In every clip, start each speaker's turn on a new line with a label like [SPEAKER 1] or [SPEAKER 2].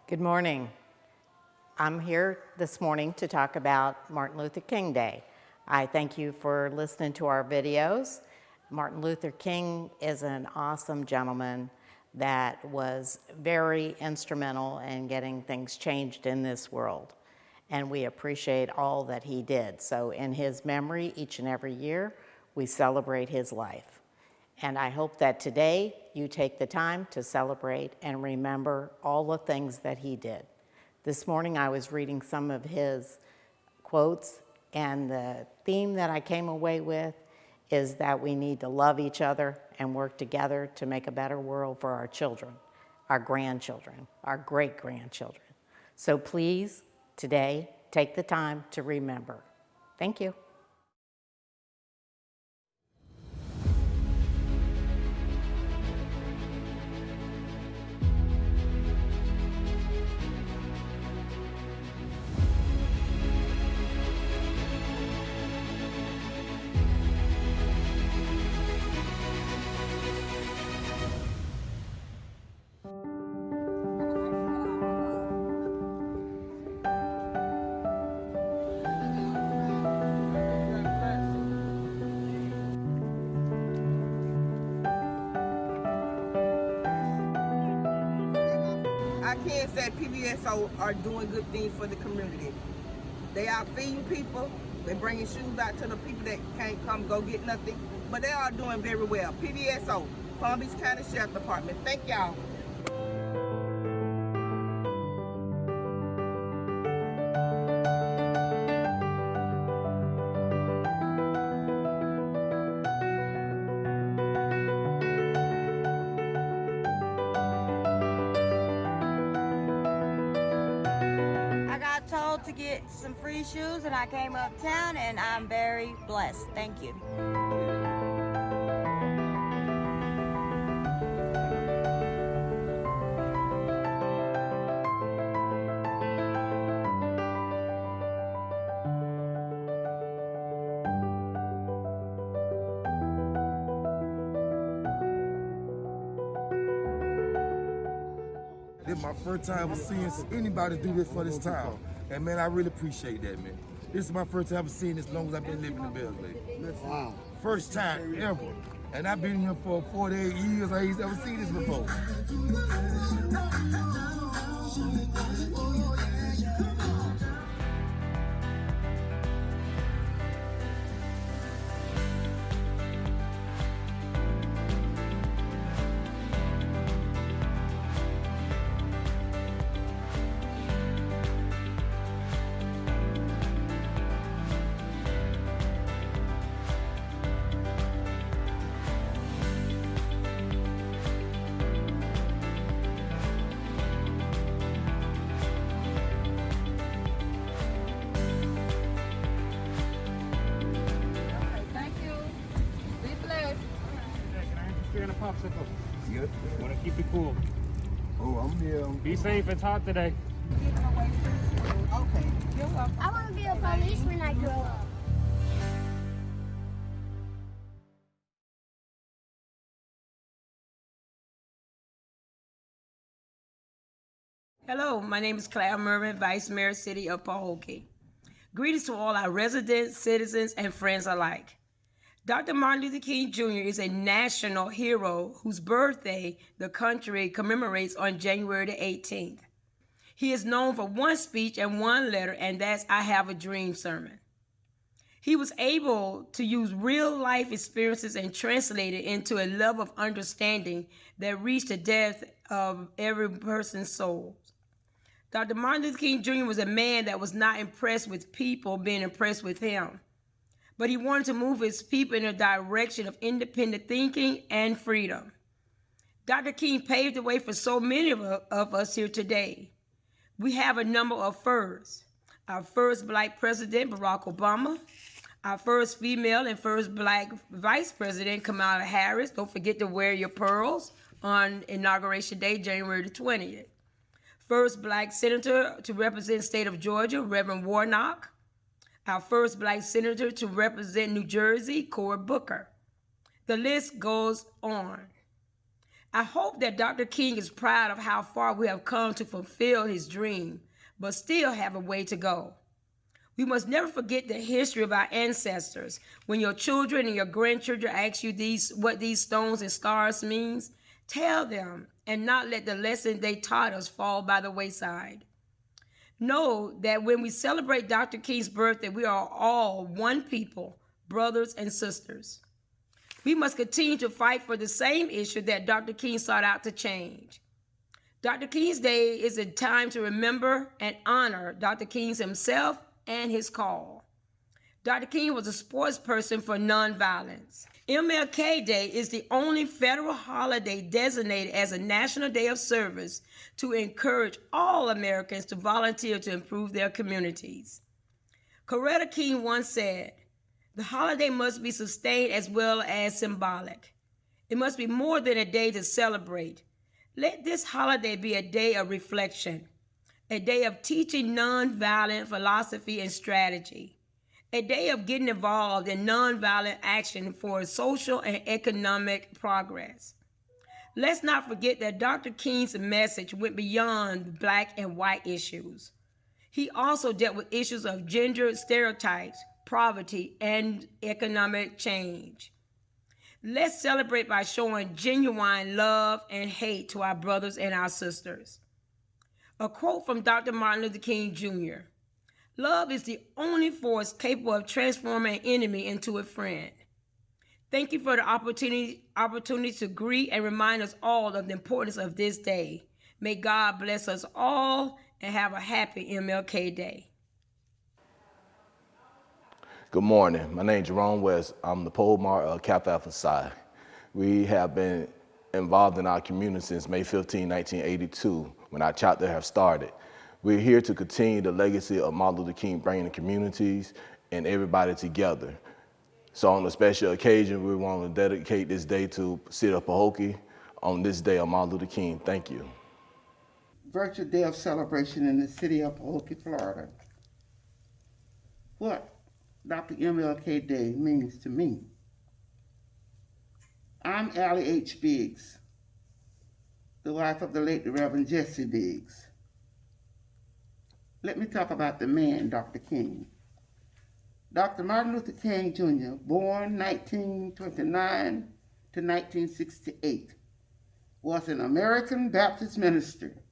[SPEAKER 1] Good morning. I'm here this morning to talk about Martin Luther King Day. I thank you for listening to our videos. Martin Luther King is an awesome gentleman that was very instrumental in getting things changed in this world. And we appreciate all that he did. So in his memory, each and every year, we celebrate his life. And I hope that today you take the time to celebrate and remember all the things that he did. This morning I was reading some of his quotes, and the theme that I came away with is that we need to love each other and work together to make a better world for our children, our grandchildren, our great-grandchildren. So please, today, take the time to remember. Thank you.
[SPEAKER 2] I can say PBSO are doing good things for the community. They are feeding people. They're bringing shoes out to the people that can't come go get nothing. But they are doing very well. PBSO, Palm Beach County Sheriff Department. Thank y'all.
[SPEAKER 3] I got told to get some free shoes and I came uptown and I'm very blessed. Thank you.
[SPEAKER 4] This is my first time seeing anybody do this for this town. And man, I really appreciate that, man. This is my first time seeing this as long as I've been living in Belleville. Wow. First time ever. And I've been here for 48 years. I ain't never seen this before.
[SPEAKER 5] In a popsicle.
[SPEAKER 4] Yep.
[SPEAKER 5] Want to keep it cool.
[SPEAKER 4] Oh, I'm here.
[SPEAKER 5] Be safe. It's hot today.
[SPEAKER 2] Okay, you're welcome.
[SPEAKER 6] I want to be a police when I grow up.
[SPEAKER 7] Hello, my name is Claire Mervin, Vice Mayor, City of Pahokee. Greetings to all our residents, citizens, and friends alike. Dr. Martin Luther King Jr. is a national hero whose birthday the country commemorates on January the 18th. He is known for one speech and one letter, and that's I Have a Dream sermon. He was able to use real life experiences and translate it into a level of understanding that reached the depth of every person's soul. Dr. Martin Luther King Jr. was a man that was not impressed with people being impressed with him, but he wanted to move his people in a direction of independent thinking and freedom. Dr. King paved the way for so many of us here today. We have a number of firsts. Our first Black president, Barack Obama. Our first female and first Black vice president, Kamala Harris. Don't forget to wear your pearls on Inauguration Day, January the 20th. First Black senator to represent the state of Georgia, Reverend Warnock. Our first Black senator to represent New Jersey, Cory Booker. The list goes on. I hope that Dr. King is proud of how far we have come to fulfill his dream, but still have a way to go. We must never forget the history of our ancestors. When your children and your grandchildren ask you what these stones and stars means, tell them and not let the lesson they taught us fall by the wayside. Know that when we celebrate Dr. King's birthday, we are all one people, brothers and sisters. We must continue to fight for the same issue that Dr. King sought out to change. Dr. King's Day is a time to remember and honor Dr. King himself and his call. Dr. King was a spokesperson for nonviolence. MLK Day is the only federal holiday designated as a national day of service to encourage all Americans to volunteer to improve their communities. Coretta King once said, "The holiday must be sustained as well as symbolic. It must be more than a day to celebrate. Let this holiday be a day of reflection, a day of teaching nonviolent philosophy and strategy, a day of getting involved in nonviolent action for social and economic progress." Let's not forget that Dr. King's message went beyond black and white issues. He also dealt with issues of gender stereotypes, poverty, and economic change. Let's celebrate by showing genuine love and hate to our brothers and our sisters. A quote from Dr. Martin Luther King Jr. "Love is the only force capable of transforming an enemy into a friend." Thank you for the opportunity to greet and remind us all of the importance of this day. May God bless us all and have a happy MLK Day.
[SPEAKER 8] Good morning. My name is Jerome West. I'm the pole of Kappa Alpha Psi. We have been involved in our community since May 15, 1982, when our chapter have started. We're here to continue the legacy of Martin Luther King, bringing the communities and everybody together. So on a special occasion, we want to dedicate this day to City of Pahokee on this day of Martin Luther King. Thank you.
[SPEAKER 9] Virtual day of celebration in the city of Pahokee, Florida. What Dr. MLK Day means to me. I'm Allie H. Biggs, the wife of the late Reverend Jesse Biggs. Let me talk about the man, Dr. King. Dr. Martin Luther King Jr., born 1929 to 1968, was an American Baptist minister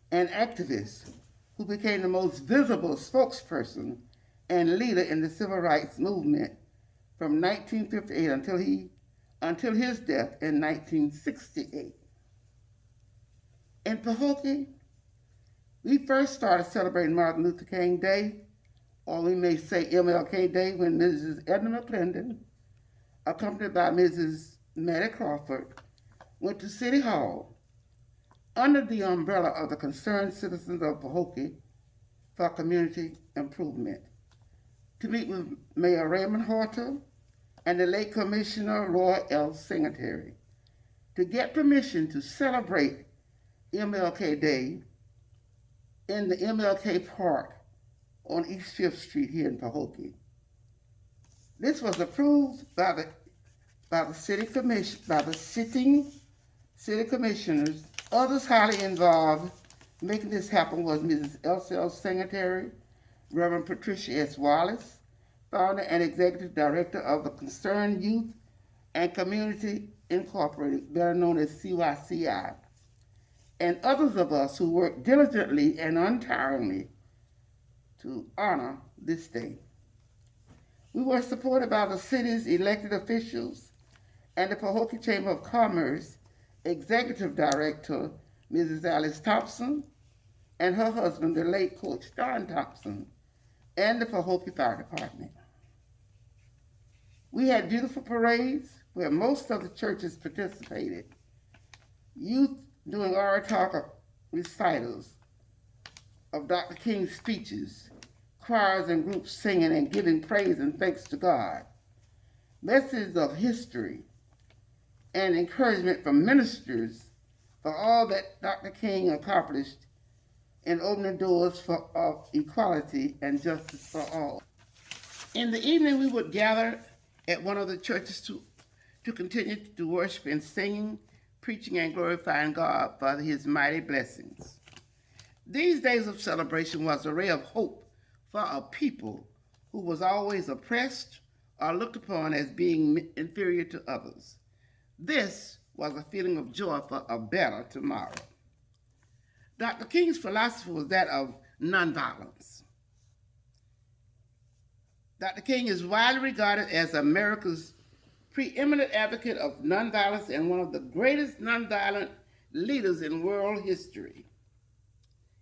[SPEAKER 9] and activist who became the most visible spokesperson and leader in the civil rights movement from 1958 until his death in 1968. In Pahokee, we first started celebrating Martin Luther King Day, or we may say MLK Day, when Mrs. Edna McClendon, accompanied by Mrs. Mattie Crawford, went to City Hall under the umbrella of the concerned citizens of Pahokee for community improvement to meet with Mayor Raymond Horter and the late Commissioner Roy L. Singletary to get permission to celebrate MLK Day in the MLK Park on East 5th Street here in Pahokee. This was approved by the sitting city commissioners. Others highly involved making this happen was Mrs. L.C.L. Singletary, Reverend Patricia S. Wallace, founder and executive director of the Concerned Youth and Community Incorporated, better known as CYCI, and others of us who worked diligently and untiringly to honor this day. We were supported by the city's elected officials and the Pahokee Chamber of Commerce Executive Director, Mrs. Alice Thompson, and her husband, the late Coach Don Thompson, and the Pahokee Fire Department. We had beautiful parades where most of the churches participated, youth doing oratorical recitals of Dr. King's speeches, choirs and groups singing and giving praise and thanks to God, messages of history, and encouragement from ministers for all that Dr. King accomplished in opening doors of equality and justice for all. In the evening, we would gather at one of the churches to continue to worship and singing preaching and glorifying God for his mighty blessings. These days of celebration was a ray of hope for a people who was always oppressed or looked upon as being inferior to others. This was a feeling of joy for a better tomorrow. Dr. King's philosophy was that of nonviolence. Dr. King is widely regarded as America's preeminent advocate of nonviolence and one of the greatest nonviolent leaders in world history.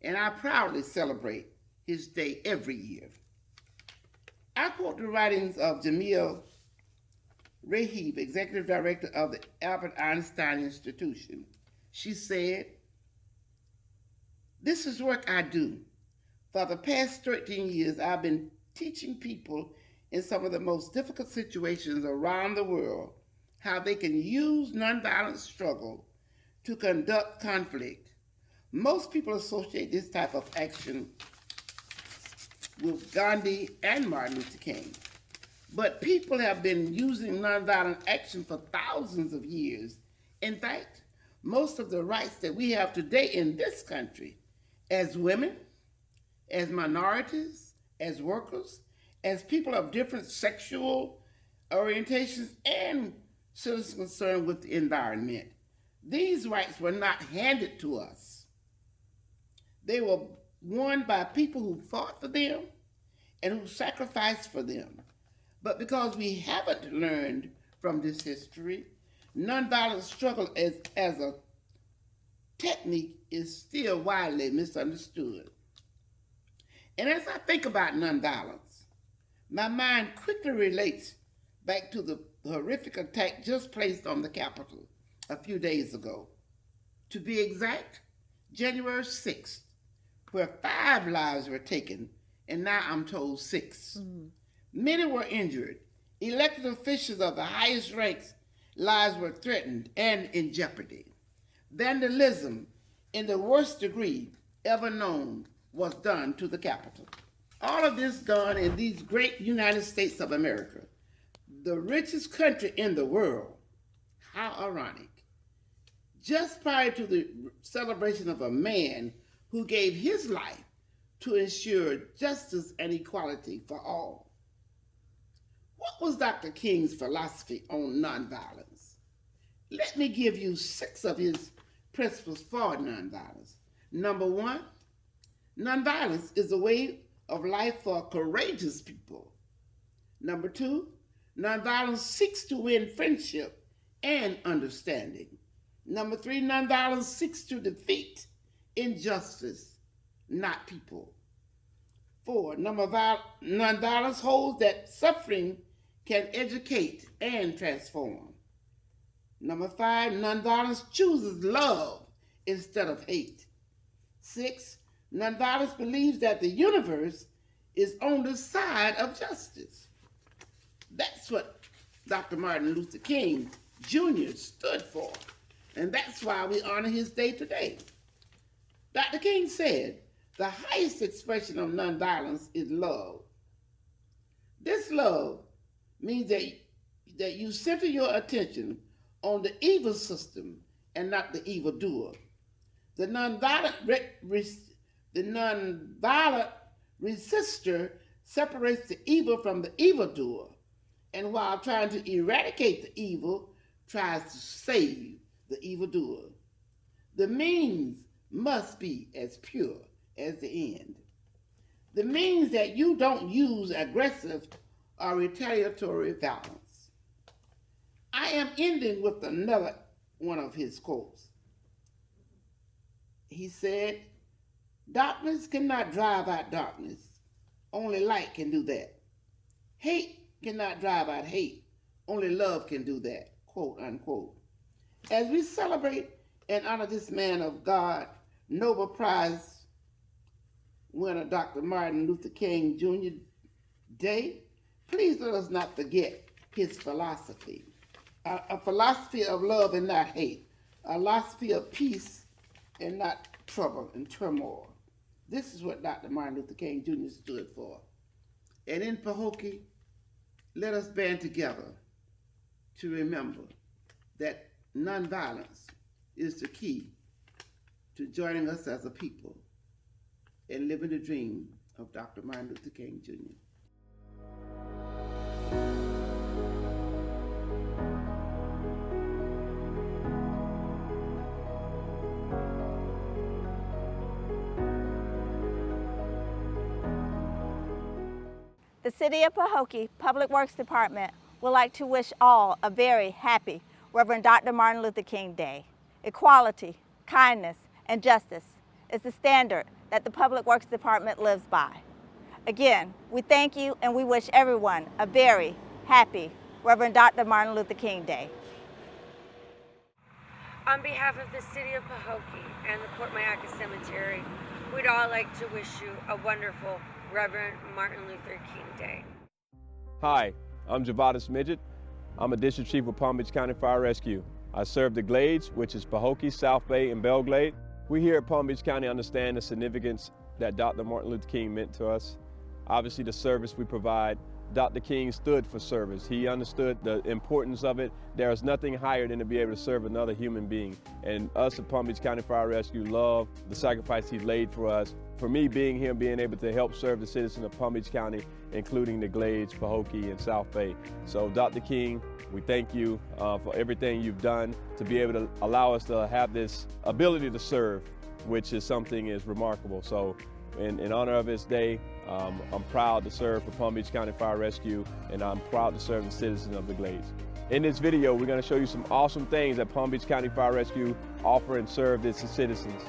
[SPEAKER 9] And I proudly celebrate his day every year. I quote the writings of Jamil Rahib, Executive Director of the Albert Einstein Institution. She said, "This is work I do. For the past 13 years, I've been teaching people in some of the most difficult situations around the world how they can use nonviolent struggle to conduct conflict. Most people associate this type of action with Gandhi and Martin Luther King. But people have been using nonviolent action for thousands of years. In fact, most of the rights that we have today in this country, as women, as minorities, as workers, as people of different sexual orientations, and citizens concerned with the environment, these rights were not handed to us. They were won by people who fought for them and who sacrificed for them. But because we haven't learned from this history, nonviolent struggle as a technique is still widely misunderstood. And as I think about nonviolence, my mind quickly relates back to the horrific attack just placed on the Capitol a few days ago. To be exact, January 6th, where 5 lives were taken, and now I'm told 6. Many were injured. Elected officials of the highest ranks, lives were threatened and in jeopardy. Vandalism in the worst degree ever known was done to the Capitol. All of this done in these great United States of America, the richest country in the world. How ironic. Just prior to the celebration of a man who gave his life to ensure justice and equality for all. What was Dr. King's philosophy on nonviolence? Let me give you 6 of his principles for nonviolence. Number 1, nonviolence is a way of life for courageous people. Number 2, nonviolence seeks to win friendship and understanding. Number 3, nonviolence seeks to defeat injustice, not people. 4, nonviolence holds that suffering can educate and transform. Number 5, nonviolence chooses love instead of hate. 6, nonviolence believes that the universe is on the side of justice. That's what Dr. Martin Luther King Jr. stood for, and that's why we honor his day today. Dr. King said, the highest expression of nonviolence is love. This love means that you center your attention on the evil system and not the evildoer. The nonviolent resistor separates the evil from the evildoer, and while trying to eradicate the evil, tries to save the evildoer. The means must be as pure as the end. The means that you don't use aggressive or retaliatory violence. I am ending with another one of his quotes. He said, darkness cannot drive out darkness. Only light can do that. Hate cannot drive out hate. Only love can do that, quote unquote. As we celebrate and honor this man of God, Nobel Prize winner Dr. Martin Luther King Jr. Day, please let us not forget his philosophy. A philosophy of love and not hate. A philosophy of peace and not trouble and turmoil. This is what Dr. Martin Luther King Jr. stood for. And in Pahokee, let us band together to remember that nonviolence is the key to joining us as a people and living the dream of Dr. Martin Luther King Jr.
[SPEAKER 3] The City of Pahokee Public Works Department would like to wish all a very happy Reverend Dr. Martin Luther King Day. Equality, kindness, and justice is the standard that the Public Works Department lives by. Again, we thank you and we wish everyone a very happy Reverend Dr. Martin Luther King Day.
[SPEAKER 10] On behalf of the City of Pahokee and the Port Mayaka Cemetery, we'd all like to wish you a wonderful Reverend Martin Luther King Day.
[SPEAKER 11] Hi, I'm Javadas Midget. I'm a District Chief with Palm Beach County Fire Rescue. I serve the Glades, which is Pahokee, South Bay, and Belle Glade. We here at Palm Beach County understand the significance that Dr. Martin Luther King meant to us. Obviously, the service we provide, Dr. King stood for service. He understood the importance of it. There is nothing higher than to be able to serve another human being. And us at Palm Beach County Fire Rescue love the sacrifice he laid for us. For me, being here, being able to help serve the citizens of Palm Beach County, including the Glades, Pahokee, and South Bay. So Dr. King, we thank you for everything you've done to be able to allow us to have this ability to serve, which is something is remarkable. So in honor of his day, I'm proud to serve for Palm Beach County Fire Rescue, and I'm proud to serve the citizens of the Glades. In this video, we're going to show you some awesome things that Palm Beach County Fire Rescue offer and serve its citizens.